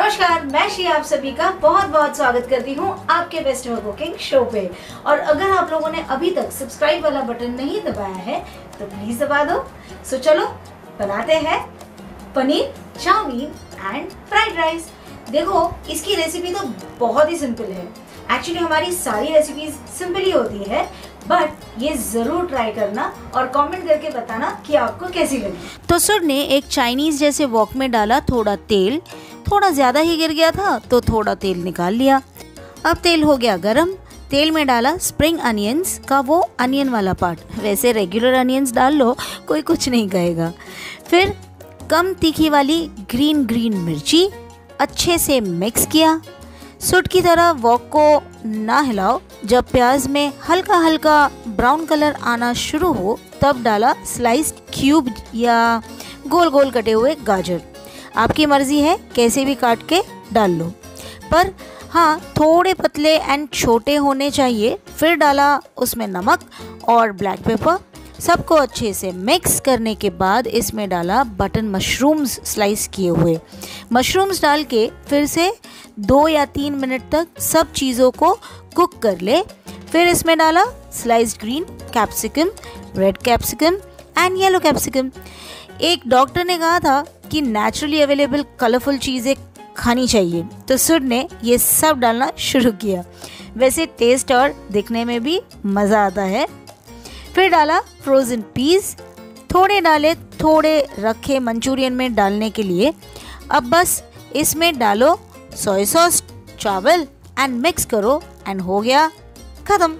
नमस्कार, मैं श्री आप सभी का बहुत बहुत स्वागत करती हूँ आपके बेस्ट कुकिंग शो पे। और अगर आप लोगों ने अभी तक सब्सक्राइब वाला बटन नहीं दबाया है तो प्लीज दबा दो। सो चलो बनाते हैं paneer chow mein and fried rice. देखो, इसकी रेसिपी तो बहुत ही सिंपल है। एक्चुअली हमारी सारी रेसिपीज सिंपल ही होती है, बट ये जरूर ट्राई करना और कमेंट करके बताना कि आपको कैसी लगी। तो सर ने एक चाइनीज जैसे वॉक में डाला थोड़ा तेल। थोड़ा ज़्यादा ही गिर गया था तो थोड़ा तेल निकाल लिया। अब तेल हो गया गरम। तेल में डाला स्प्रिंग अनियंस का वो अनियन वाला पार्ट। वैसे रेगुलर अनियंस डाल लो, कोई कुछ नहीं कहेगा। फिर कम तीखी वाली ग्रीन मिर्ची अच्छे से मिक्स किया। सूट की तरह वॉक को ना हिलाओ। जब प्याज में हल्का हल्का ब्राउन कलर आना शुरू हो तब डाला स्लाइस्ड क्यूब या गोल गोल कटे हुए गाजर। आपकी मर्जी है, कैसे भी काट के डाल लो, पर हाँ थोड़े पतले एंड छोटे होने चाहिए। फिर डाला उसमें नमक और ब्लैक पेपर। सबको अच्छे से मिक्स करने के बाद इसमें डाला बटन मशरूम्स स्लाइस किए हुए। मशरूम्स डाल के फिर से 2 या 3 मिनट तक सब चीज़ों को कुक कर ले। फिर इसमें डाला sliced green capsicum, red capsicum and yellow capsicum. एक डॉक्टर ने कहा था कि नेचुरली अवेलेबल कलरफुल चीज़ें खानी चाहिए, तो सुर ने ये सब डालना शुरू किया। वैसे टेस्ट और दिखने में भी मज़ा आता है। फिर डाला फ्रोज़न पीस। थोड़े डाले, थोड़े रखे मंचूरियन में डालने के लिए। अब बस इसमें डालो सोया सॉस, चावल एंड मिक्स करो एंड हो गया ख़त्म।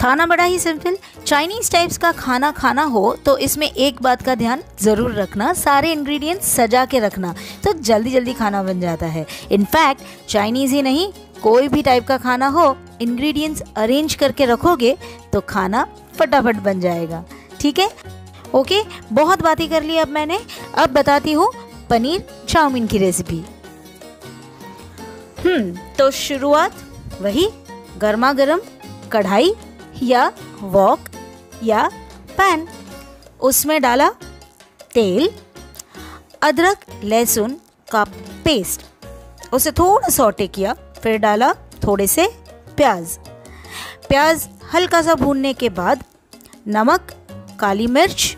था ना बड़ा ही सिंपल। चाइनीज़ टाइप्स का खाना खाना हो तो इसमें एक बात का ध्यान ज़रूर रखना, सारे इंग्रेडिएंट्स सजा के रखना, तो जल्दी जल्दी खाना बन जाता है। इनफैक्ट चाइनीज़ ही नहीं, कोई भी टाइप का खाना हो, इंग्रेडिएंट्स अरेंज करके रखोगे तो खाना फटाफट बन जाएगा। ठीक है, ओके, बहुत बातें कर ली अब मैंने। अब बताती हूँ पनीर चाउमीन की रेसिपी। तो शुरुआत वही गर्मा गर्म कढ़ाई या वॉक या पैन। उसमें डाला तेल, अदरक लहसुन का पेस्ट, उसे थोड़ा सौटे किया। फिर डाला थोड़े से प्याज हल्का सा भूनने के बाद नमक, काली मिर्च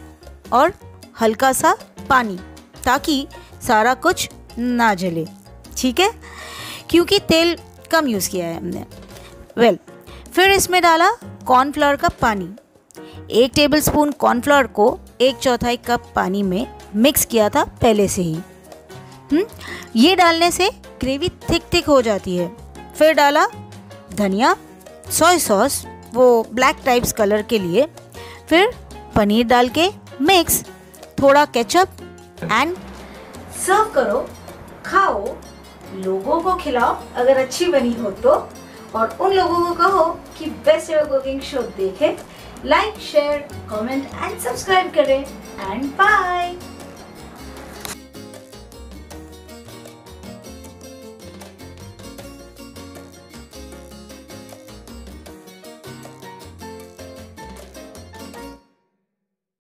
और हल्का सा पानी, ताकि सारा कुछ ना जले। ठीक है, क्योंकि तेल कम यूज़ किया है हमने। फिर इसमें डाला कॉर्नफ्लोर का पानी। 1 टेबलस्पून कॉर्नफ्लोर को 1/4 कप पानी में मिक्स किया था पहले से ही। ये डालने से ग्रेवी थिक हो जाती है। फिर डाला धनिया, सोया सॉस, वो ब्लैक टाइप्स कलर के लिए। फिर पनीर डाल के मिक्स, थोड़ा केचप एंड सर्व करो, खाओ, लोगों को खिलाओ अगर अच्छी बनी हो तो, और उन लोगों को कहो कि बेस्ट कुकिंग शो देखें। Like, share, comment and subscribe करें। And bye.